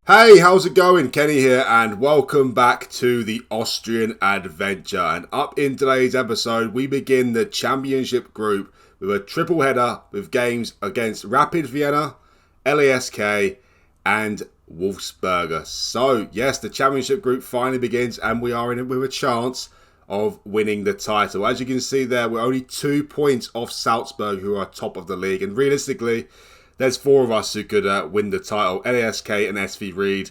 Hey, how's it going? Kenny here, and welcome back to the Austrian Adventure. And up in today's episode, we begin the championship group with a triple header with games against Rapid Vienna, LASK and Wolfsberger. So, yes, the championship group finally begins, and we are in it with a chance of winning the title. As you can see there, we're only 2 points off Salzburg, who are top of the league. And realistically, there's four of us who could win the title. LASK and SV Ried.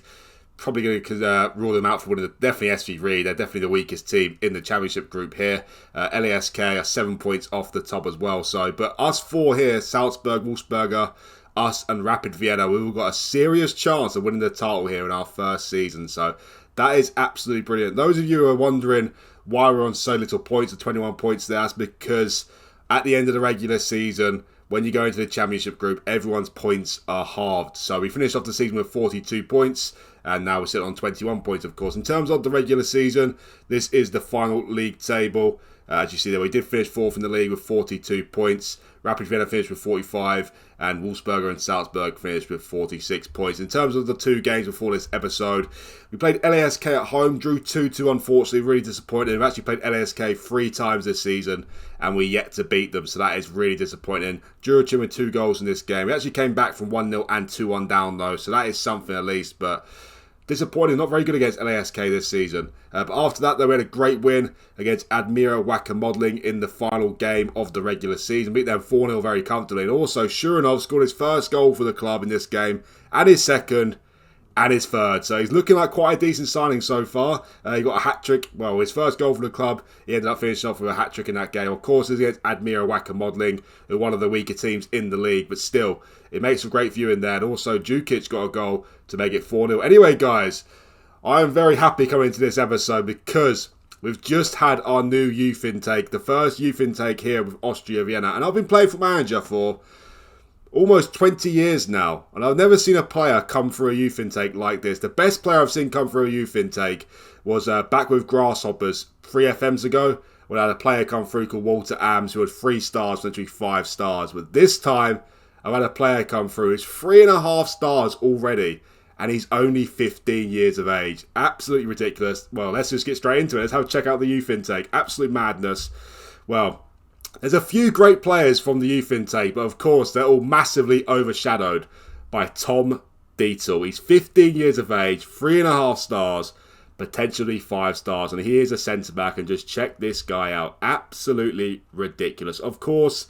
Probably going to rule them out for winning. Definitely SV Ried. They're definitely the weakest team in the championship group here. LASK are 7 points off the top as well. So, but us four here, Salzburg, Wolfsberger, us and Rapid Vienna, we've all got a serious chance of winning the title here in our first season. So that is absolutely brilliant. Those of you who are wondering why we're on so little points, of 21 points there, that's because at the end of the regular season, when you go into the championship group, everyone's points are halved. So we finished off the season with 42 points, and now we're sitting on 21 points, of course. In terms of the regular season, this is the final league table. As you see there, we did finish fourth in the league with 42 points. Rapid Vienna finished with 45, and Wolfsberger and Salzburg finished with 46 points. In terms of the two games before this episode, we played LASK at home, drew 2-2, unfortunately, really disappointing. We've actually played LASK 3 times this season, and we're yet to beat them, so that is really disappointing. Jurichin with 2 goals in this game. We actually came back from 1-0 and 2-1 down, though, so that is something at least, but disappointing, not very good against LASK this season. But after that, though, we had a great win against Admira Wacker Modelling in the final game of the regular season. Beat them 4-0 very comfortably. And also, Shuranov scored his first goal for the club in this game, and his second, and his third. So he's looking like quite a decent signing so far. He got a hat-trick. Well, his first goal for the club, he ended up finishing off with a hat-trick in that game. Of course, it's against Admira Wacker Modelling, who are one of the weaker teams in the league. But still, it makes a great viewing there. And also, Djukic got a goal to make it 4-0. Anyway, guys, I am very happy coming into this episode because we've just had our new youth intake. The first youth intake here with Austria Vienna. And I've been playing FootballManager for almost 20 years now, and I've never seen a player come through a youth intake like this. The best player I've seen come through a youth intake was back with Grasshoppers 3 FMs ago, when I had a player come through called Walter Ams who had 3 stars, literally 5 stars. But this time, I've had a player come through who's 3.5 stars already, and he's only 15 years of age. Absolutely ridiculous. Well, let's just get straight into it. Let's have a check out the youth intake. Absolute madness. Well, there's a few great players from the youth intake, but of course they're all massively overshadowed by Tom Dietl. He's 15 years of age, 3.5 stars, potentially 5 stars, and he is a centre-back, and just check this guy out. Absolutely ridiculous. Of course,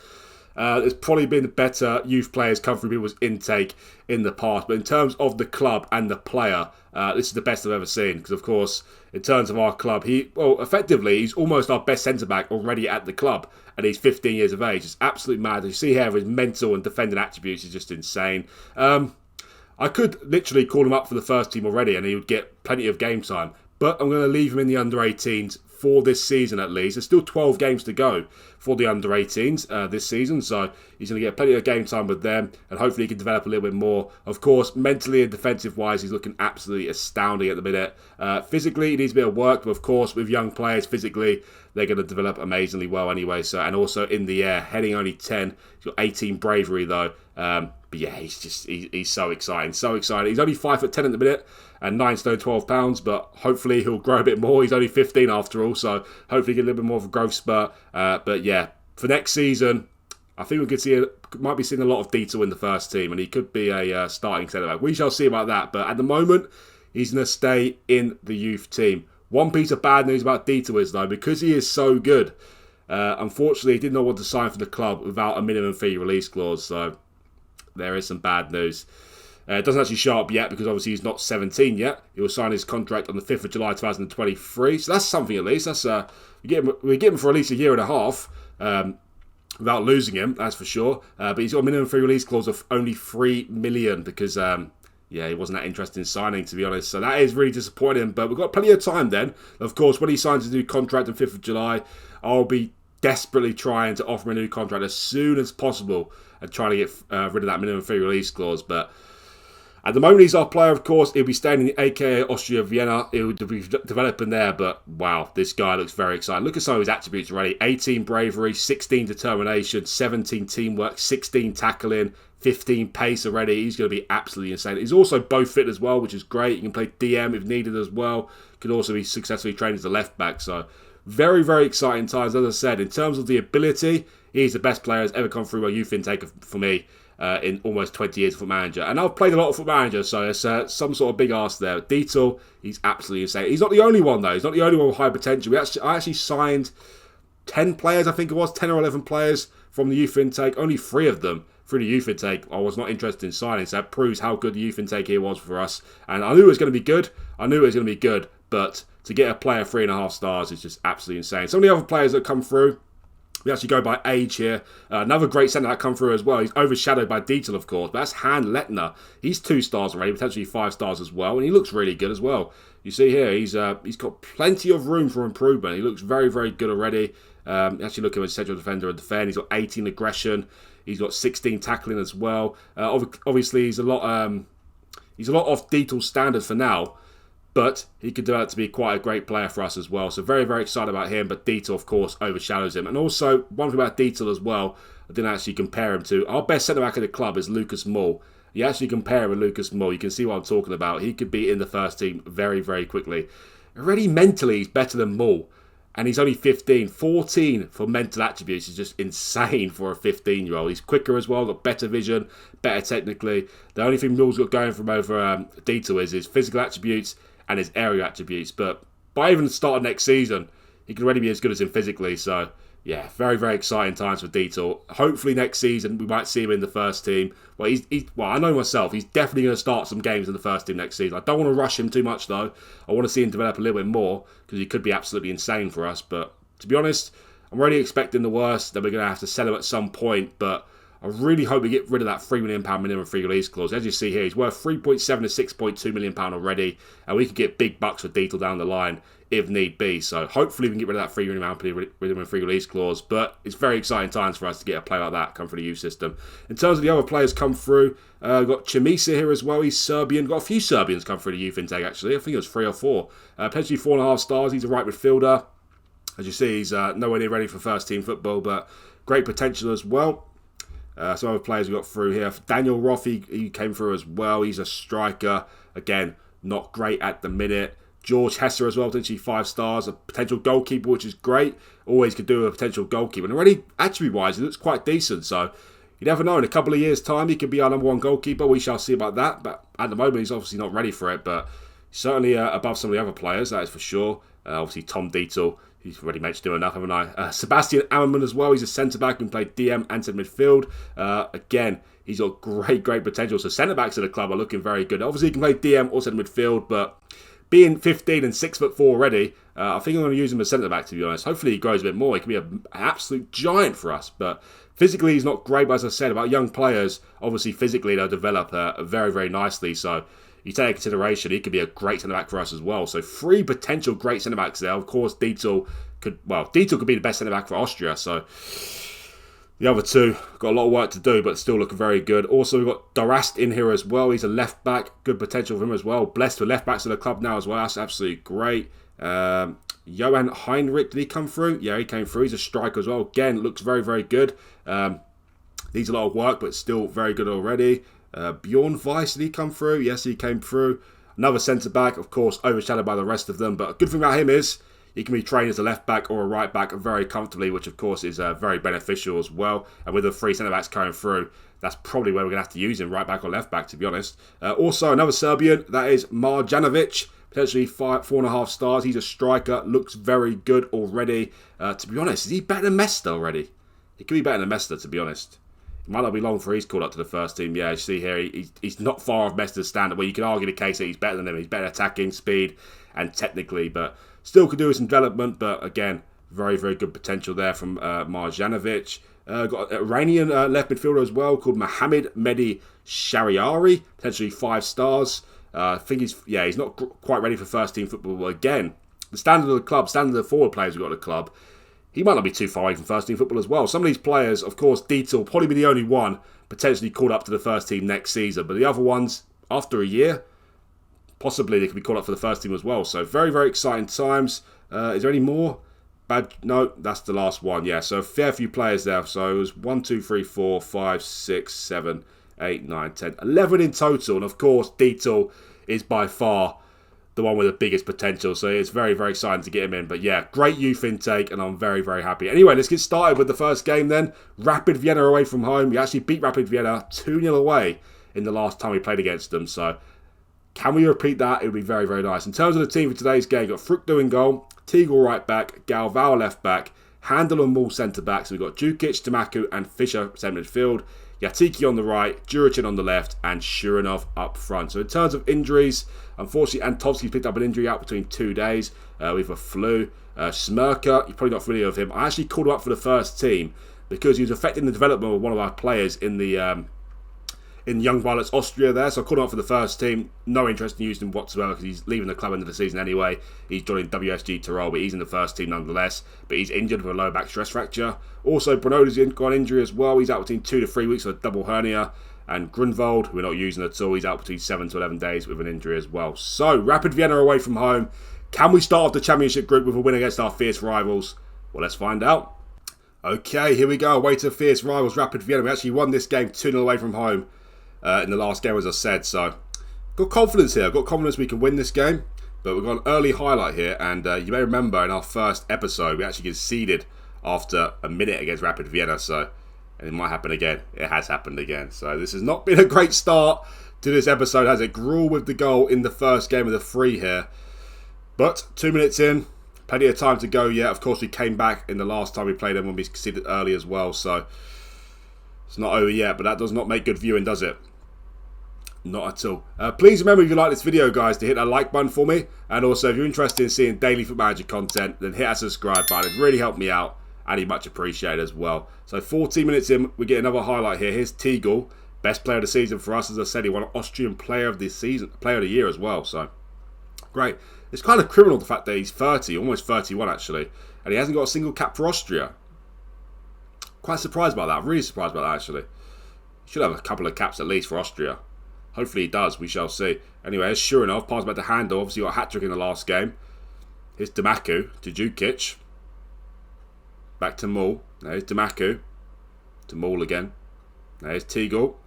there's probably been better youth players come through people's intake in the past, but in terms of the club and the player, this is the best I've ever seen, because of course, in terms of our club, effectively, he's almost our best centre-back already at the club, and he's 15 years of age. It's absolutely mad. As you see here, his mental and defending attributes is just insane. I could literally call him up for the first team already, and he would get plenty of game time, but I'm going to leave him in the under-18s for this season at least. There's still 12 games to go for the under-18s this season, so he's going to get plenty of game time with them, and hopefully he can develop a little bit more. Of course, mentally and defensive-wise, he's looking absolutely astounding at the minute. Physically, he needs a bit of work, but of course, with young players, physically, they're going to develop amazingly well anyway. So, and also in the air, heading only 10. He's got 18 bravery, though. But yeah, he's so exciting, so exciting. He's only 5'10" at the minute, and 9 stone 12 pounds, but hopefully he'll grow a bit more. He's only 15 after all, so hopefully get a little bit more of a growth spurt. But yeah, for next season, I think we might be seeing a lot of Dietl in the first team, and he could be a starting centre-back. We shall see about that, but at the moment, he's going to stay in the youth team. One piece of bad news about Dietl is, though, because he is so good, unfortunately, he did not want to sign for the club without a minimum fee release clause, so there is some bad news. It doesn't actually show up yet because obviously he's not 17 yet. He will sign his contract on the 5th of July 2023. So that's something at least. We get him for at least a year and a half without losing him, that's for sure. But he's got a minimum free release clause of only 3 million because he wasn't that interested in signing, to be honest. So that is really disappointing. But we've got plenty of time then. Of course, when he signs his new contract on 5th of July, I'll be desperately trying to offer him a new contract as soon as possible and trying to get rid of that minimum free release clause. But At the moment, he's our player, of course. He'll be staying in the AKA Austria Vienna. He'll be developing there, but wow, this guy looks very exciting. Look at some of his attributes already. 18 bravery, 16 determination, 17 teamwork, 16 tackling, 15 pace already. He's going to be absolutely insane. He's also both fit as well, which is great. He can play DM if needed as well. Could also be successfully trained as a left back. So very, very exciting times. As I said, in terms of the ability, he's the best player that's ever come through my youth intake for me. In almost 20 years of FootballManager. And I've played a lot of FootballManager, so there's some sort of big ask there. Dietel, he's absolutely insane. He's not the only one, though. He's not the only one with high potential. I actually signed 10 players, I think it was, 10 or 11 players from the youth intake. Only 3 of them through the youth intake I was not interested in signing, so that proves how good the youth intake here was for us. And I knew it was going to be good. But to get a player 3.5 stars is just absolutely insane. Some of the other players that come through, we actually go by age here. Another great centre that come through as well. He's overshadowed by Dietel, of course, but that's Han Lettner. He's 2 stars already, potentially 5 stars as well, and he looks really good as well. You see here, he's got plenty of room for improvement. He looks very, very good already. Actually, look at him as central defender and defend. He's got 18 aggression. He's got 16 tackling as well. Obviously, he's a lot off Dietel's standard for now. But he could develop to be quite a great player for us as well. So very, very excited about him. But Dietel, of course, overshadows him. And also, one thing about Dietel as well, I didn't actually compare him to. Our best centre-back in the club is Lucas Mull. You actually compare him with Lucas Mull, you can see what I'm talking about. He could be in the first team very, very quickly. Already mentally, he's better than Mull. And he's only 15. 14 for mental attributes is just insane for a 15-year-old. He's quicker as well, got better vision, better technically. The only thing Mull's got going from over Dietel is his physical attributes and his area attributes. But by even the start of next season, he could already be as good as him physically. So, yeah, very, very exciting times for Dietel. Hopefully next season we might see him in the first team. Well, I know myself, he's definitely going to start some games in the first team next season. I don't want to rush him too much, though. I want to see him develop a little bit more, because he could be absolutely insane for us. But to be honest, I'm already expecting the worst, that we're going to have to sell him at some point. But I really hope we get rid of that £3 million minimum free release clause. As you see here, he's worth 3.7 to 6.2 million pound already, and we could get big bucks for Dietel down the line if need be. So hopefully we can get rid of that £3 million minimum free release clause. But it's very exciting times for us to get a player like that come through the youth system. In terms of the other players come through, we've got Chimisa here as well. He's Serbian. Got a few Serbians come through the youth intake actually. I think it was 3 or 4. Potentially 4.5 stars. He's a right midfielder. As you see, he's nowhere near ready for first team football, but great potential as well. Some other players we got through here. Daniel Roth, he came through as well. He's a striker. Again, not great at the minute. George Hesser as well, potentially 5 stars. A potential goalkeeper, which is great. Always could do a potential goalkeeper. And already, attribute-wise, he looks quite decent. So, you never know. In a couple of years' time, he could be our number 1 goalkeeper. We shall see about that. But at the moment, he's obviously not ready for it. But certainly above some of the other players, that is for sure. Obviously, Tom Dietel. He's already mentioned him enough, haven't I? Sebastian Ammerman as well. He's a centre-back and played DM and centre midfield. Again, he's got great, great potential. So centre-backs at the club are looking very good. Obviously, he can play DM or centre midfield, but being 15 and 6'4" already, I think I'm going to use him as centre-back, to be honest. Hopefully, he grows a bit more. He can be an absolute giant for us. But physically, he's not great. But as I said, about young players, obviously, physically, they'll develop very, very nicely. So you take into consideration, he could be a great centre-back for us as well. So 3 potential great centre-backs there. Of course, Dietel could be the best centre-back for Austria. So the other 2 got a lot of work to do, but still looking very good. Also, we've got Dorast in here as well. He's a left-back. Good potential for him as well. Blessed with left-backs in the club now as well. That's absolutely great. Johan Heinrich, did he come through? Yeah, he came through. He's a striker as well. Again, looks very, very good. Needs a lot of work, but still very good already. Bjorn Weiss, did he come through? Yes, he came through. Another centre-back, of course, overshadowed by the rest of them. But a good thing about him is he can be trained as a left-back or a right-back very comfortably, which, of course, is very beneficial as well. And with the 3 centre-backs coming through, that's probably where we're going to have to use him, right-back or left-back, to be honest. Also, another Serbian, that is Marjanovic, potentially 4.5 stars. He's a striker, looks very good already. To be honest, is he better than Mesta already? He could be better than Mesta, to be honest. It might not be long before he's called up to the first team. Yeah, you see here, he's not far off Mesta's standard. Well, you can argue the case that he's better than him. He's better attacking, speed, and technically, but still could do with some development. But again, very, very good potential there from Marjanovic. Got an Iranian left midfielder as well called Mohamed Mehdi Shariari, potentially 5 stars. I think he's not quite ready for first team football. But again, the standard of the club, standard of the forward players we've got at the club, he might not be too far away from first team football as well. Some of these players, of course, Dietel will probably be the only one potentially called up to the first team next season. But the other ones, after a year, possibly they could be called up for the first team as well. So very, very exciting times. Is there any more? No, that's the last one. Yeah, so a fair few players there. So it was 1, 2, 3, 4, 5, 6, 7, 8, 9, 10, 11 in total. And of course, Dietel is by far the one with the biggest potential. So it's very, very exciting to get him in. But yeah, great youth intake, and I'm very, very happy. Anyway, let's get started with the first game then. Rapid Vienna away from home. We actually beat Rapid Vienna 2-0 away in the last time we played against them. So can we repeat that? It would be very, very nice. In terms of the team for today's game, we've got Fructo in goal, Tegel right back, Galvao left back, Handel and Mull centre back. So we've got Djukic, Damaku and Fischer centre midfield. Yatiki on the right, Juricin on the left, and Shurinov up front. So in terms of injuries, unfortunately, Antovsky's picked up an injury out between 2 days with a flu. Smirka, you're probably not familiar with him. I actually called him up for the first team because he was affecting the development of one of our players in the in Young Violets Austria there. So I called him up for the first team. No interest in using him whatsoever because he's leaving the club end of the season anyway. He's joining WSG Tyrol, but he's in the first team nonetheless. But he's injured with a lower back stress fracture. Also, Bernodi's got an injury as well. He's out between 2 to 3 weeks with a double hernia. And Grunwald, who we're not using at all, he's out between 7 to 11 days with an injury as well. So, Rapid Vienna away from home. Can we start off the championship group with a win against our fierce rivals? Well, let's find out. Okay, here we go. Away to fierce rivals, Rapid Vienna. We actually won this game 2-0 away from home in the last game, as I said. So, got confidence here. Got confidence we can win this game. But we've got an early highlight here. And you may remember in our first episode, we actually conceded after a minute against Rapid Vienna. So, and it might happen again. It has happened again. So this has not been a great start to this episode, has it? Gruel with the goal in the first game of the free here. But 2 minutes in, plenty of time to go yet. Of course, we came back in the last time we played them when we conceded early as well. So it's not over yet, but that does not make good viewing, does it? Not at all. Please remember, if you like this video, guys, to hit that like button for me. And also, if you're interested in seeing daily FootballManager content, then hit that subscribe button. It'd really help me out. And he'd much appreciated as well. So 14 minutes in, we get another highlight here. Here's Tegel, best player of the season for us. As I said, he won Austrian Player of the Season, Player of the Year as well. So great. It's kind of criminal the fact that he's 30, almost 31 actually, and he hasn't got a single cap for Austria. Quite surprised about that. Really surprised about that actually. He should have a couple of caps at least for Austria. Hopefully he does. We shall see. Anyway, here's Shurinov. Pass back to Handel. Obviously got a hat trick in the last game. Here's Damaku to Djukic. Back to Mull. There's Damaku. To Mull again. There's Tegel.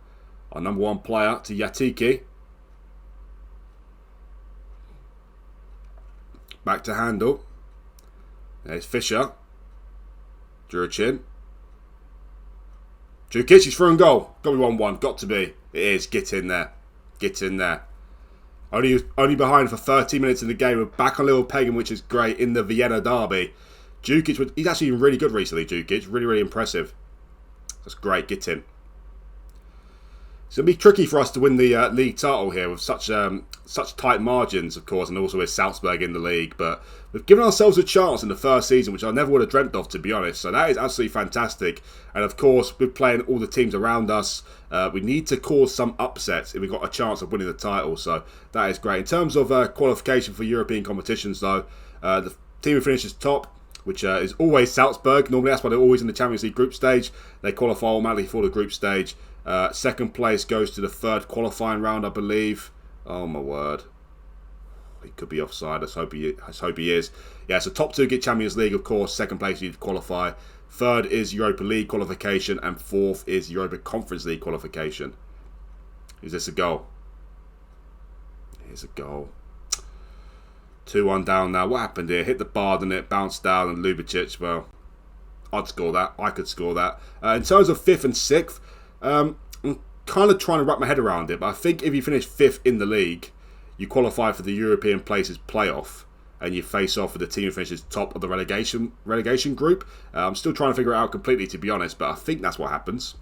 Our number one player to Yatiki. Back to Handel. There's Fischer. Juricin. Djukic is through and goal. Got to be 1-1. Got to be. It is. Get in there. Get in there. Only behind for 30 minutes in the game. We're back on Little Pagan, which is great, in the Vienna derby. Djukic, he's actually been really good recently, Djukic. Really, really impressive. That's great. Get in. It's going to be tricky for us to win the league title here with such tight margins, of course, and also with Salzburg in the league. But we've given ourselves a chance in the first season, which I never would have dreamt of, to be honest. So that is absolutely fantastic. And of course, with playing all the teams around us, we need to cause some upsets if we've got a chance of winning the title. So that is great. In terms of qualification for European competitions, though, the team who finishes top, which is always Salzburg. Normally that's why they're always in the Champions League group stage. They qualify automatically for the group stage. Second place goes to the third qualifying round, I believe. Oh my word. He could be offside. Let's hope he is. Yeah, so top two get Champions League, of course. Second place you qualify. Third is Europa League qualification. And fourth is Europa Conference League qualification. Is this a goal? Here's a goal. 2-1 down now. What happened here? Hit the bar, didn't it? Bounced down, and Lubicic, well, I'd score that. I could score that. In terms of 5th and 6th, I'm kind of trying to wrap my head around it, but I think if you finish 5th in the league, you qualify for the European Places playoff, and you face off with the team who finishes top of the relegation group. I'm still trying to figure it out completely, to be honest, but I think that's what happens.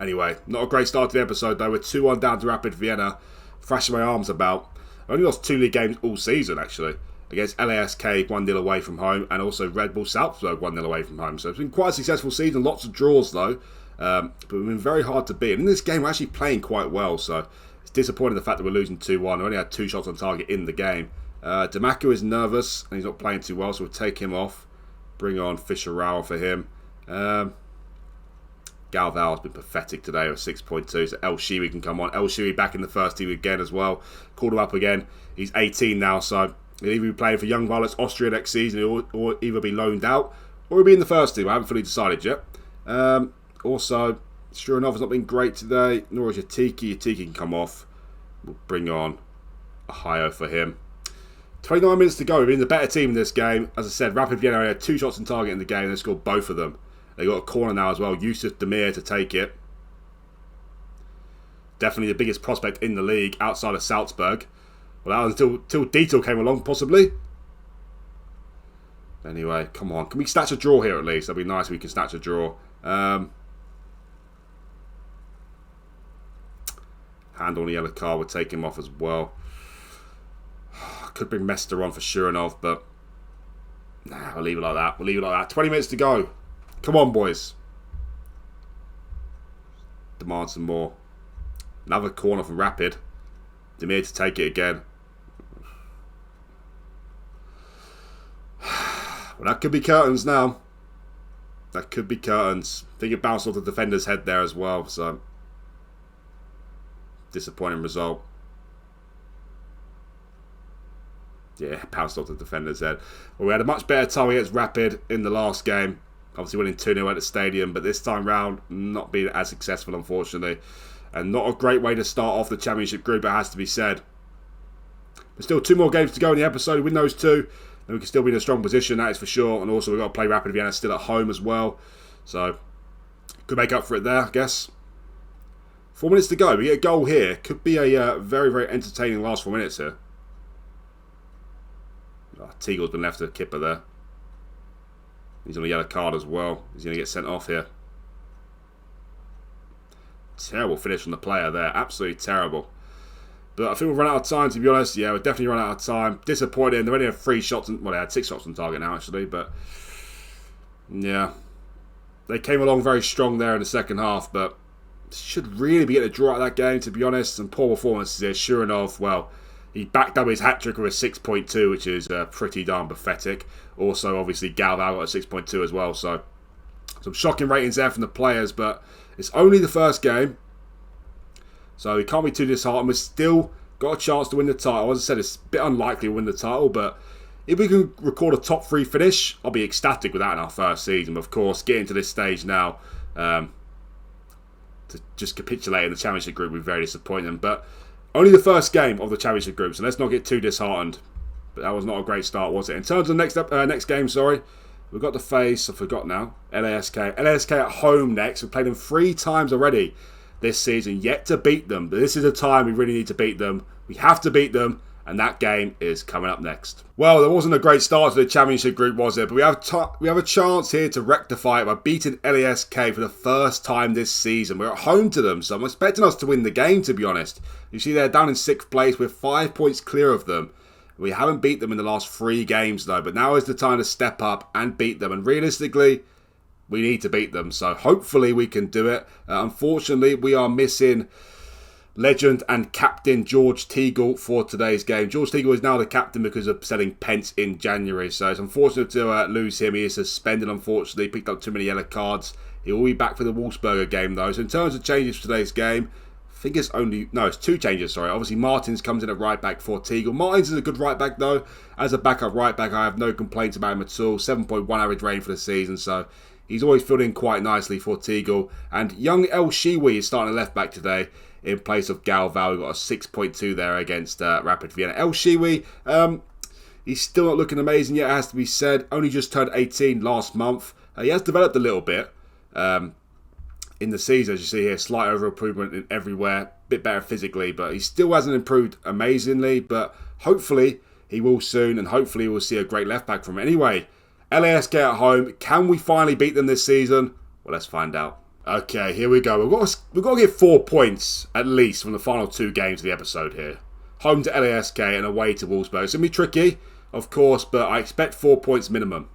Anyway, not a great start to the episode, though. We're 2-1 down to Rapid Vienna. Thrashing my arms about. I only lost 2 league games all season, actually. Against LASK 1-0 away from home, and also Red Bull Salzburg 1-0 away from home. So it's been quite a successful season. Lots of draws, though. But we've been very hard to beat. And in this game, we're actually playing quite well. So it's disappointing the fact that we're losing 2-1. We only had 2 shots on target in the game. Damaku is nervous, and he's not playing too well. So we'll take him off. Bring on Fischer Rauer for him. Galval has been pathetic today with 6.2. So El Shiwi can come on. El Shiwi back in the first team again as well. Called him up again. He's 18 now, so he'll either be playing for Young Violets Austria next season or either be loaned out or he'll be in the first team. I haven't fully decided yet. Also, sure enough, it's not been great today. Nor is Yatiki. Yatiki can come off. We'll bring on a Hayo for him. 29 minutes to go. We've been the better team in this game. As I said, Rapid Vienna had 2 shots on target in the game and they scored both of them. They got a corner now as well. Yusuf Demir to take it. Definitely the biggest prospect in the league outside of Salzburg. Well, that was until Dietel came along, possibly. Anyway, come on. Can we snatch a draw here at least? That'd be nice if we can snatch a draw. Hand on the yellow card would take him off as well. Could bring Mester on for Shuranov, but nah, we'll leave it like that. We'll leave it like that. 20 minutes to go. Come on, boys. Demand some more. Another corner from Rapid. Demir to take it again. Well, that could be curtains now. That could be curtains. I think it bounced off the defender's head there as well, so disappointing result. Yeah, bounced off the defender's head. Well, we had a much better time against Rapid in the last game. Obviously winning 2-0 at the stadium, but this time round not being as successful, unfortunately. And not a great way to start off the Championship group, it has to be said. There's still 2 more games to go in the episode. Win those 2, and we can still be in a strong position, that is for sure. And also we've got to play Rapid Vienna still at home as well. So, could make up for it there, I guess. 4 minutes to go. We get a goal here. Could be a very, very entertaining last 4 minutes here. Oh, Teagle's been left to Kipper there. He's on a yellow card as well. He's going to get sent off here. Terrible finish from the player there. Absolutely terrible. But I think we've run out of time, to be honest. Yeah, we've definitely run out of time. Disappointing. They only had 3 shots. Well, they had 6 shots on target now, actually. But, yeah. They came along very strong there in the second half. But should really be getting a draw out of that game, to be honest. And poor performances here. Sure enough, well, he backed up his hat-trick with a 6.2, which is pretty darn pathetic. Also, obviously, Galval got a 6.2 as well. So, some shocking ratings there from the players. But it's only the first game. So, we can't be too disheartened. We've still got a chance to win the title. As I said, it's a bit unlikely to win the title. But if we can record a top 3 finish, I'll be ecstatic with that in our first season. But of course, getting to this stage now, to just capitulate in the Championship group would be very disappointing. But only the first game of the Championship group, so let's not get too disheartened. But that was not a great start, was it? In terms of next game, we've got to face, I forgot now, LASK. LASK at home next. We've played them 3 times already this season, yet to beat them. But this is a time we really need to beat them. We have to beat them, and that game is coming up next. Well, there wasn't a great start to the Championship group, was it? But we have a chance here to rectify it by beating LASK for the first time this season. We're at home to them, so I'm expecting us to win the game, to be honest. You see they're down in 6th place. We're 5 points clear of them. We haven't beat them in the last 3 games, though. But now is the time to step up and beat them. And realistically, we need to beat them. So hopefully we can do it. Unfortunately, we are missing legend and captain George Teagle for today's game. George Teagle is now the captain because of selling pence in January. So it's unfortunate to lose him. He is suspended, unfortunately. Picked up too many yellow cards. He will be back for the Wolfsberger game, though. So in terms of changes for today's game, I think it's 2 changes, sorry. Obviously, Martins comes in at right back for Teagle. Martins is a good right back, though. As a backup right back, I have no complaints about him at all. 7.1 average rating for the season, so he's always filled in quite nicely for Teagle. And young El Shiwi is starting at left back today in place of Galval. We've got a 6.2 there against Rapid Vienna. El Shiwi, he's still not looking amazing yet, it has to be said. Only just turned 18 last month. He has developed a little bit. In the season, as you see here, slight over improvement in everywhere, bit better physically, but he still hasn't improved amazingly. But hopefully he will soon, and hopefully we'll see a great left back from him. Anyway, LASK at home. Can we finally beat them this season? Well, let's find out. Okay, here we go. We've got to get 4 points at least from the final 2 games of the episode here. Home to LASK and away to Wolfsberger. It's going to be tricky, of course, but I expect 4 points minimum.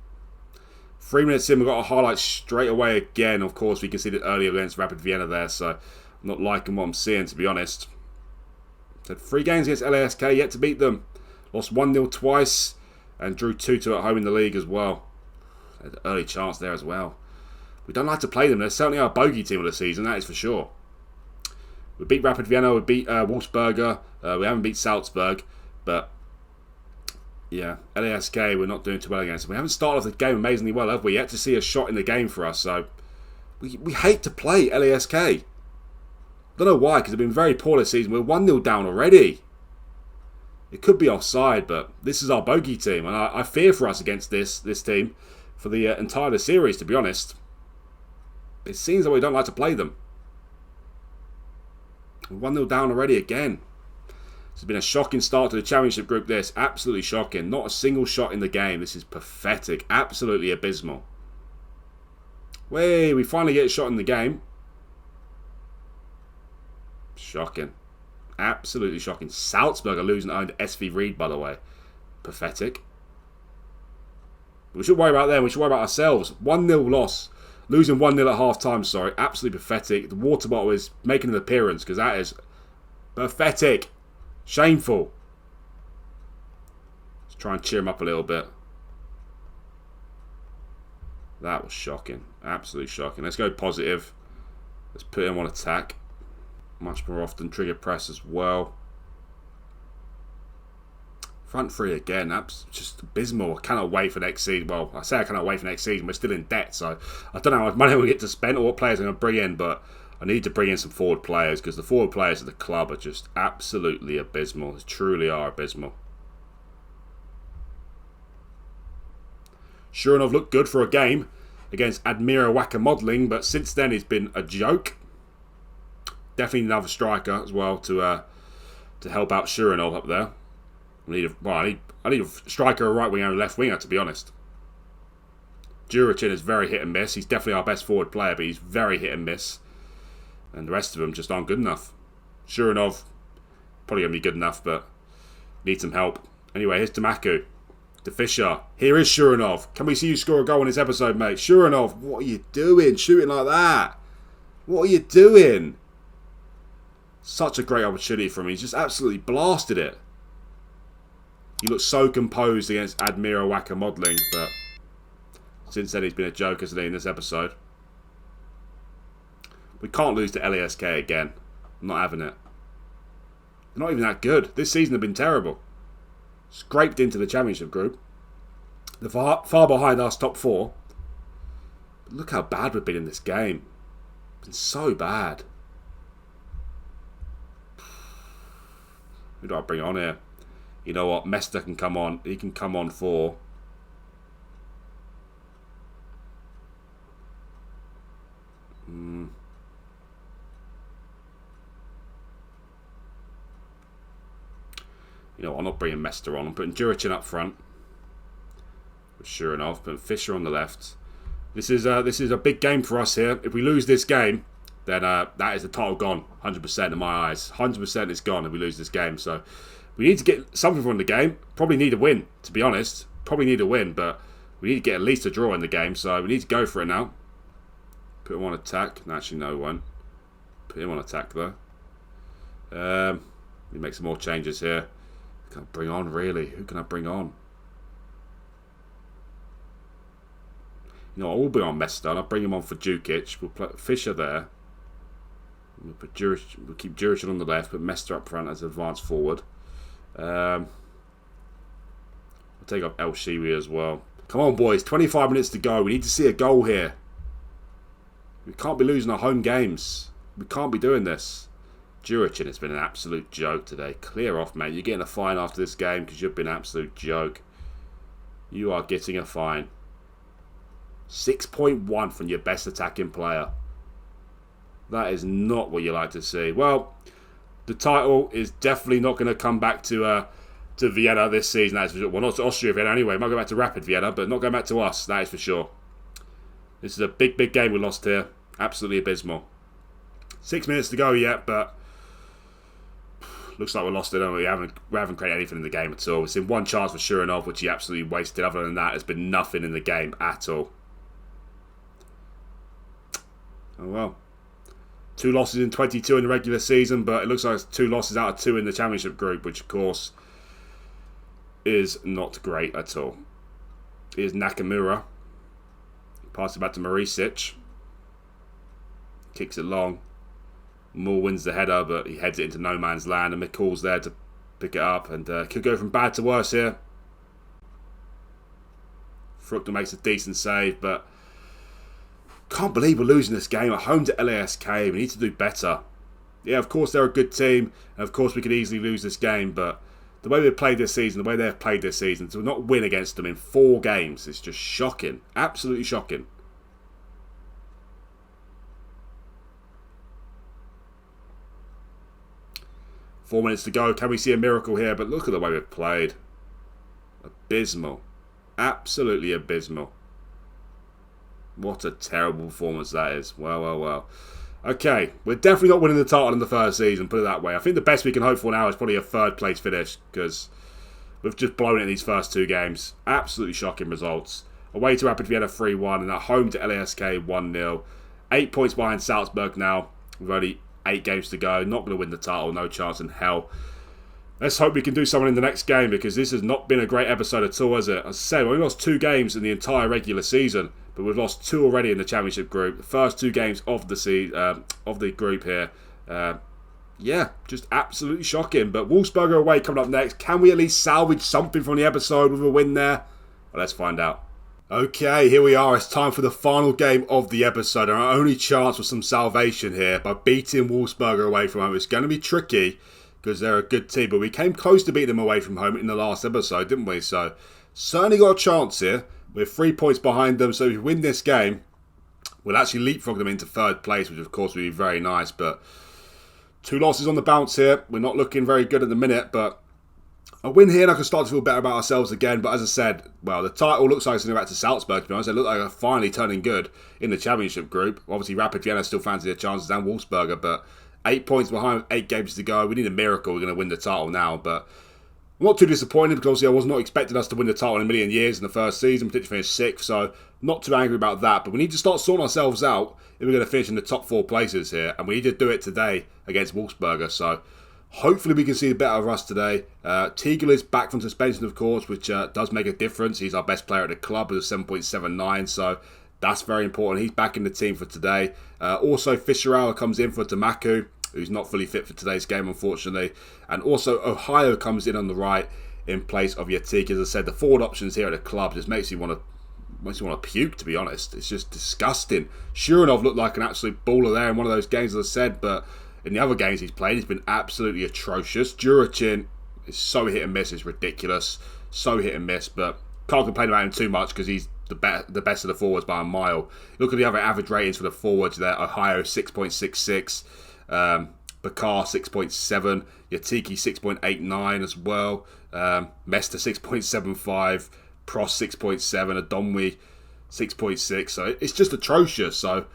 3 minutes in, we've got a highlight straight away again. Of course, we conceded earlier against Rapid Vienna there, so I'm not liking what I'm seeing, to be honest. So 3 games against LASK, yet to beat them. Lost 1-0 twice, and drew 2-2 at home in the league as well. Had an early chance there as well. We don't like to play them. They're certainly our bogey team of the season, that is for sure. We beat Rapid Vienna, we beat Wolfsberger, we haven't beat Salzburg, but yeah, LASK we're not doing too well against. We haven't started off the game amazingly well, have we? Yet to see a shot in the game for us, so we hate to play LASK. Don't know why, because they've been very poor this season. We're 1-0 down already. It could be offside, but this is our bogey team, and I fear for us against this team for the entire series, to be honest. It seems that we don't like to play them. We're 1-0 down already again. This has been a shocking start to the championship group, this. Absolutely shocking. Not a single shot in the game. This is pathetic. Absolutely abysmal. We finally get a shot in the game. Shocking. Absolutely shocking. Salzburg are losing owned SV Ried, by the way. Pathetic. We should worry about them. We should worry about ourselves. 1-0 loss. Losing 1-0 at half-time, sorry. Absolutely pathetic. The water bottle is making an appearance, because that is pathetic. Shameful. Let's try and cheer him up a little bit. That was shocking. Absolutely shocking. Let's go positive. Let's put him on attack. Much more often. Trigger press as well. Front three again. That's just abysmal. I cannot wait for next season. Well, I say I cannot wait for next season. We're still in debt, so I don't know how much money we'll get to spend or what players I'm going to bring in, but I need to bring in some forward players because the forward players at the club are just absolutely abysmal. They truly are abysmal. Shuranov looked good for a game against Admira Wacker Modelling, but since then he's been a joke. Definitely another striker as well to help out Shuranov up there. I need a striker, a right winger, and a left winger, to be honest. Juricin is very hit and miss. He's definitely our best forward player, but he's very hit and miss. And the rest of them just aren't good enough. Shuranov, probably going to be good enough, but needs some help. Anyway, here's Tamaku. To Fisher. Here is Shuranov. Can we see you score a goal in this episode, mate? Shuranov, what are you doing? Shooting like that. What are you doing? Such a great opportunity for him. He's just absolutely blasted it. He looks so composed against Admira Wacker Modelling, but since then he's been a joke, hasn't he, in this episode? We can't lose to LASK again. I'm not having it. They're not even that good. This season they've been terrible. Scraped into the championship group. They're far behind us, top four. But look how bad we've been in this game. It's been so bad. Who do I bring on here? You know what? Mester can come on. He can come on for... You know what? I'm not bringing Mester on. I'm putting Juricin up front. Sure enough, putting Fisher on the left. This is a big game for us here. If we lose this game, then that is the title gone. 100% in my eyes. 100% it's gone if we lose this game. So we need to get something from the game. Probably need a win, to be honest. Probably need a win, but we need to get at least a draw in the game. So we need to go for it now. Put him on attack. Actually, no one. Put him on attack, though. Let me make some more changes here. Who can I bring on, really? Who can I bring on? You know, I'll bring on Mester. I'll bring him on for Djukic. We'll put Fisher there. We'll keep Juricin on the left, put Mester up front as advanced forward. We'll take off El Shiwi as well. Come on, boys. 25 minutes to go. We need to see a goal here. We can't be losing our home games. We can't be doing this. Juricin has been an absolute joke today. Clear off, mate. You're getting a fine after this game because you've been an absolute joke. You are getting a fine. 6.1 from your best attacking player. That is not what you like to see. Well, the title is definitely not going to come back to Vienna this season. That is for sure. Well, not to Austria Vienna anyway. It might go back to Rapid Vienna, but not going back to us. That is for sure. This is a big, big game we lost here. Absolutely abysmal. 6 minutes to go yet, but looks like we lost it. We haven't created anything in the game at all. We've seen one chance for Shuranov, which he absolutely wasted. Other than that, there's been nothing in the game at all. Oh well. 2 losses in 22 in the regular season, but it looks like it's 2 losses out of 2 in the championship group, which of course is not great at all. Here's Nakamura. Pass it back to Maricic. Kicks it long. Moore wins the header, but he heads it into no man's land, and McCall's there to pick it up, and could go from bad to worse here. Fruchter makes a decent save, but can't believe we're losing this game at home to LASK. We need to do better. Yeah, of course they're a good team, and of course we could easily lose this game, but the way they've played this season, the way they've played this season, to not win against them in 4 games is just shocking. Absolutely shocking. Four minutes to go. Can we see a miracle here? But look at the way we've played. Abysmal. Absolutely abysmal. What a terrible performance that is. Well, well, well. Okay, we're definitely not winning the title in the first season, put it that way. I think the best we can hope for now is probably a 3rd place finish, because we've just blown it in these first 2 games. Absolutely shocking results. Away to Rapid Vienna 3-1, and at home to LASK 1-0. 8 points behind Salzburg now. We've only 8 games to go. Not going to win the title, no chance in hell. Let's hope we can do something in the next game, because this has not been a great episode at all, has it? As I said, we lost 2 games in the entire regular season, but we've lost 2 already in the Championship group. The first 2 games of the group here. Yeah, just absolutely shocking. But Wolfsberger away coming up next. Can we at least salvage something from the episode with a win there? Well, let's find out. Okay, here we are. It's time for the final game of the episode. Our only chance for some salvation here by beating Wolfsberger away from home. It's going to be tricky, because they're a good team, but we came close to beating them away from home in the last episode, didn't we? So, certainly got a chance here. We're 3 points behind them, so if we win this game, we'll actually leapfrog them into 3rd place, which of course would be very nice, but 2 losses on the bounce here. We're not looking very good at the minute, but a win here and I can start to feel better about ourselves again. But as I said, well, the title looks like it's going back to Salzburg, to be honest. They look like they're finally turning good in the Championship group. Obviously, Rapid Vienna still fancy their chances, and Wolfsberger, but 8 points behind, 8 games to go. We need a miracle. We're going to win the title now. But I'm not too disappointed, because obviously I was not expecting us to win the title in a million years in the first season, particularly finish 6th. So not too angry about that. But we need to start sorting ourselves out if we're going to finish in the top 4 places here. And we need to do it today against Wolfsberger. So hopefully we can see the better of us today. Teagle is back from suspension, of course, which does make a difference. He's our best player at the club with a 7.79. So that's very important. He's back in the team for today. Also, Fischerauer comes in for Tamaku, who's not fully fit for today's game, unfortunately. And also, Ohio comes in on the right in place of Yatik. As I said, the forward options here at the club just makes you want to puke, to be honest. It's just disgusting. Shuranov looked like an absolute baller there in one of those games, as I said, but in the other games he's played, he's been absolutely atrocious. Juracin is so hit and miss, it's ridiculous. So hit and miss, but can't complain about him too much, because he's the best of the forwards by a mile. Look at the other average ratings for the forwards there. Ohio 6.66, Bakar 6.7, Yatiki 6.89 as well, Mester 6.75, Prost 6.7, Adomwi 6.6. So it's just atrocious. So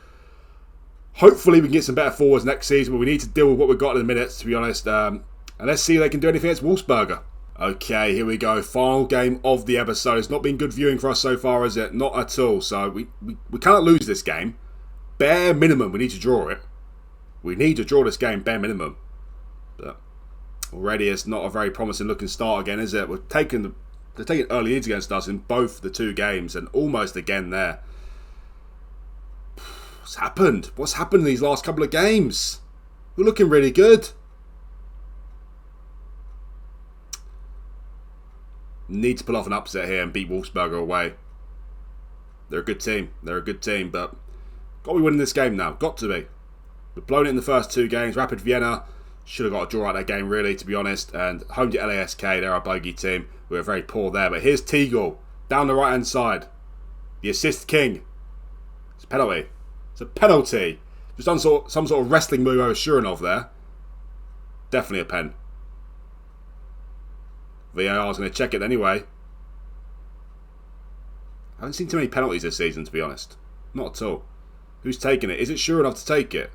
hopefully we can get some better forwards next season, but we need to deal with what we've got in the minutes, to be honest. And let's see if they can do anything against Wolfsberger. Okay, here we go. Final game of the episode. It's not been good viewing for us so far, is it? Not at all. So we cannot lose this game. Bare minimum, we need to draw it. We need to draw this game, bare minimum. But already it's not a very promising looking start again, is it? They're taking early leads against us in both the 2 games, and almost again there. What's happened? What's happened in these last couple of games? We're looking really good. Need to pull off an upset here and beat Wolfsberger away. They're a good team. They're a good team, but got to be winning this game now. Got to be. We've blown it in the first 2 games. Rapid Vienna should have got a draw out of that game, really, to be honest. And home to LASK, they're our bogey team. We were very poor there. But here's Teagle down the right-hand side. The assist king. It's a penalty. It's a penalty. Just done some sort of wrestling move over Shuranov there. Definitely a pen. VAR is going to check it anyway. I haven't seen too many penalties this season, to be honest. Not at all. Who's taking it? Is it Shuranov to take it?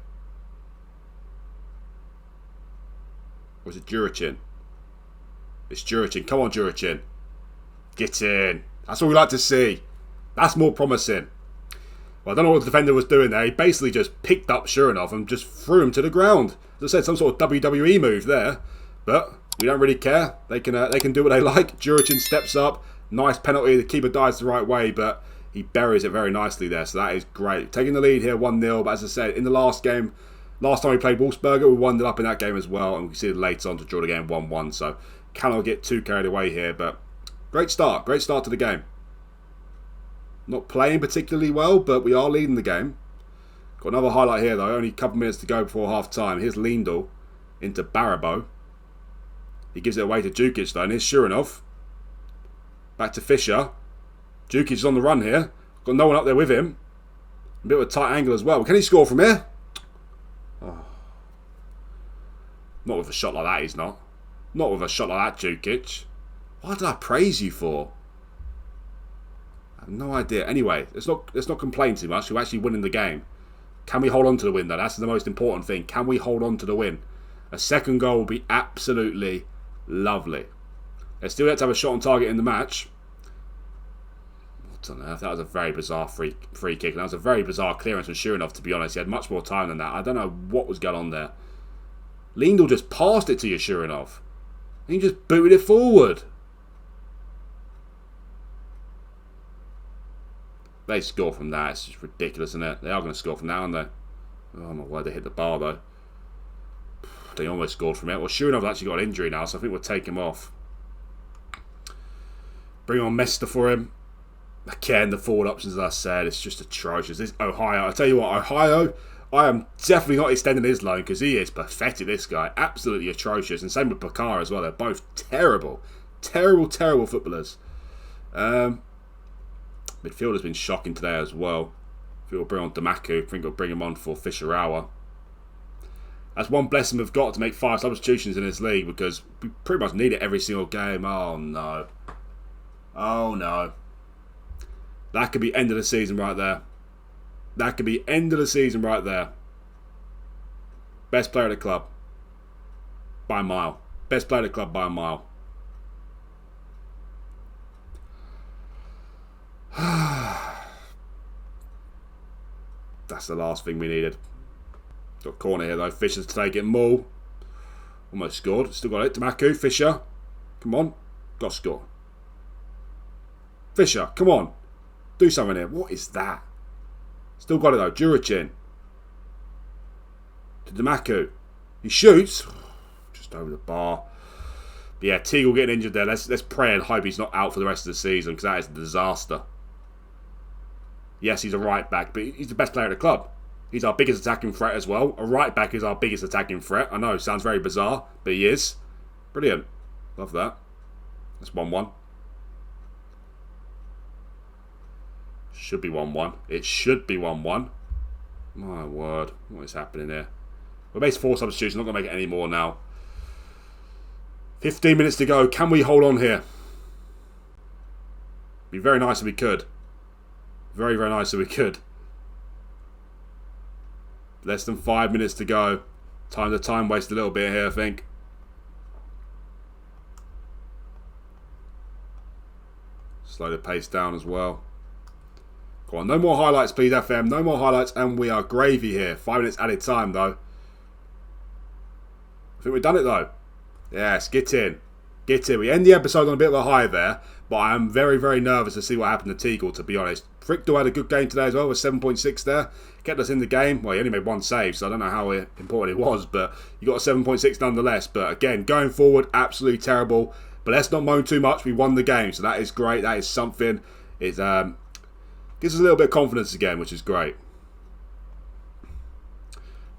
Or is it Juracin? It's Juracin. Come on, Juracin. Get in. That's what we like to see. That's more promising. Well, I don't know what the defender was doing there. He basically just picked up Shuranov and just threw him to the ground. As I said, some sort of WWE move there. But we don't really care. They can do what they like. Juracin steps up. Nice penalty. The keeper dives the right way, but he buries it very nicely there. So that is great. Taking the lead here 1-0. But as I said, in the last game, last time we played Wolfsberger, we 1-0 up in that game as well. And we can see later on to draw the game 1-1. So cannot get too carried away here. But great start. Great start to the game. Not playing particularly well, but we are leading the game. Got another highlight here though. Only a couple minutes to go before half time. Here's Lindell into Barabo. He gives it away to Jukic though. And here's Shuranov. Back to Fischer. Jukic is on the run here. Got no one up there with him. A bit of a tight angle as well. Can he score from here? Oh. Not with a shot like that, he's not. Not with a shot like that, Jukic. What did I praise you for? I have no idea. Anyway, let's not complain too much. We're actually winning the game. Can we hold on to the win though? That's the most important thing. Can we hold on to the win? A second goal will be absolutely lovely. They still have to have a shot on target in the match. I don't know. That was a very bizarre free kick. And that was a very bizarre clearance from Shuranov, to be honest. He had much more time than that. I don't know what was going on there. Lindell just passed it to you, Shuranov. And he just booted it forward. They score from that. It's just ridiculous, isn't it? They are going to score from that, aren't they? Oh my word, they hit the bar though. They almost scored from it. Well, Shuranov actually got an injury now, so I think we'll take him off. Bring on Mester for him. Again, the forward options, as I said, it's just atrocious. This Ohio, I tell you what, Ohio, I am definitely not extending his loan because he is pathetic, this guy. Absolutely atrocious. And same with Pakar as well. They're both terrible. Terrible, terrible footballers. Midfielder's been shocking today as well. I think we'll bring on Damaku. I think we'll bring him on for Fischer-Auer. That's one blessing we've got to make 5 substitutions in this league because we pretty much need it every single game. Oh, no. Oh, no. That could be end of the season right there. That could be end of the season right there. Best player at the club. By a mile. Best player at the club by a mile. That's the last thing we needed. Got corner here though. Fischer's to take it. Mull. Almost scored. Still got it. Damaku. Fischer. Come on. Got to score. Fischer. Come on. Do something here. What is that? Still got it though. Juricin. To Damaku. He shoots. Just over the bar. But yeah, Teagle getting injured there. Let's pray and hope he's not out for the rest of the season because that is a disaster. Yes, he's a right back, but he's the best player at the club. He's our biggest attacking threat as well. A right back is our biggest attacking threat. I know, sounds very bizarre, but he is. Brilliant. Love that. That's 1-1. Should be 1-1. It should be 1-1. My word. What is happening here? We're based 4 substitutions. Not going to make it any more now. 15 minutes to go. Can we hold on here? Be very nice if we could. Very, very nice if we could. Less than 5 minutes to go. Time waste a little bit here, I think. Slow the pace down as well. Go on, no more highlights please, FM. No more highlights and we are gravy here. 5 minutes added time though. I think we've done it though. Yes, get in. Get in. We end the episode on a bit of a high there, but I am very, very nervous to see what happened to Teagle, to be honest. Frickdal had a good game today as well with 7.6 there. Kept us in the game. Well, he only made 1 save, so I don't know how important it was, but you got a 7.6 nonetheless. But again, going forward, absolutely terrible. But let's not moan too much. We won the game, so that is great. That is something. It gives us a little bit of confidence again, which is great.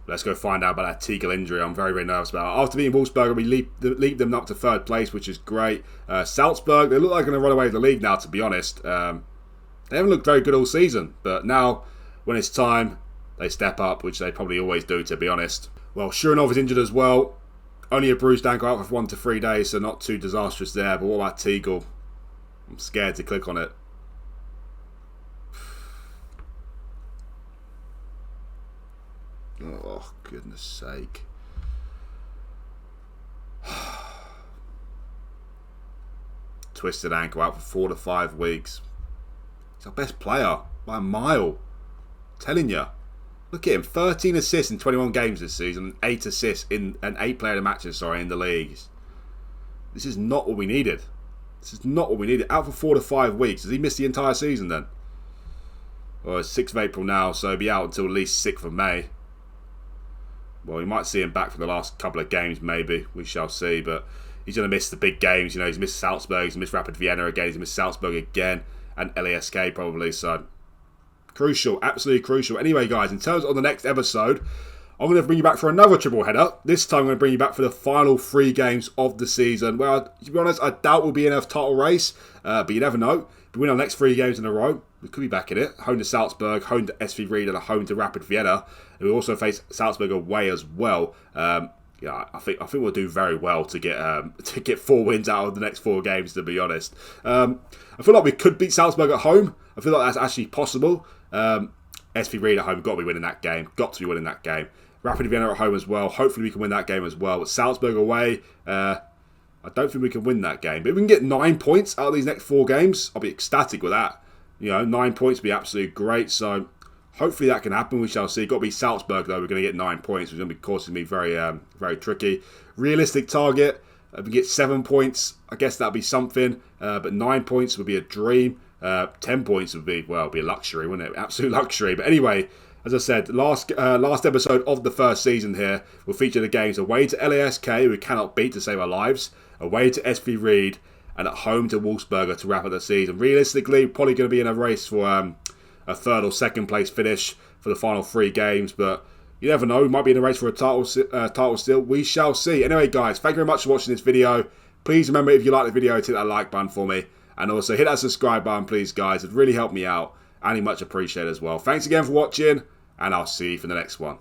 Let's go find out about that Teagle injury. I'm very, very nervous about it. After beating Wolfsberger, we leaped them up to 3rd place, which is great. Salzburg, they look like they're going to run away with the league now, to be honest. They haven't looked very good all season, but now, when it's time, they step up, which they probably always do, to be honest. Well, Shuranov is injured as well. Only a bruised ankle out for 1 to 3 days, so not too disastrous there. But what about Teagle? I'm scared to click on it. Oh, goodness sake. Twisted ankle out for 4 to 5 weeks. He's our best player by a mile. I'm telling you. Look at him. 13 assists in 21 games this season and 8 assists in 8 player matches, in the leagues. This is not what we needed. This is not what we needed. Out for 4 to 5 weeks. Does he miss the entire season then? Or it's 6th of April now, so he'll be out until at least 6th of May. Well, we might see him back for the last couple of games, maybe. We shall see, but he's going to miss the big games. You know, he's missed Salzburg, he's missed Rapid Vienna again, he's missed Salzburg again, and LASK probably, so crucial, absolutely crucial. Anyway, guys, in terms of the next episode, I'm going to bring you back for another triple header. This time I'm going to bring you back for the final 3 games of the season. Well, to be honest, I doubt we'll be in a title race, but you never know. If we win our next 3 games in a row, we could be back in it. Home to Salzburg, home to SV Ried, and a home to Rapid Vienna. And we also face Salzburg away as well. Yeah, I think we'll do very well to get 4 wins out of the next 4 games, to be honest. I feel like we could beat Salzburg at home. I feel like that's actually possible. SV Ried at home, got to be winning that game. Got to be winning that game. Rapid Vienna at home as well. Hopefully we can win that game as well. But Salzburg away, I don't think we can win that game. But if we can get 9 points out of these next 4 games, I'll be ecstatic with that. You know, 9 points would be absolutely great. So hopefully that can happen. We shall see. Got to be Salzburg though. We're going to get 9 points, which is going to be causing me very tricky. Realistic target. If we get 7 points, I guess that'd be something. But 9 points would be a dream. 10 points would be, well, be a luxury, wouldn't it? Absolute luxury. But anyway, as I said, last episode of the first season here will feature the games away to LASK, who we cannot beat to save our lives, away to SV Ried, and at home to Wolfsberger to wrap up the season. Realistically, probably going to be in a race for a 3rd or 2nd place finish for the final 3 games, but you never know. We might be in a race for a title still. We shall see. Anyway, guys, thank you very much for watching this video. Please remember, if you like the video, to hit that like button for me. And also hit that subscribe button, please, guys. It'd really help me out. And much appreciated as well. Thanks again for watching, and I'll see you for the next one.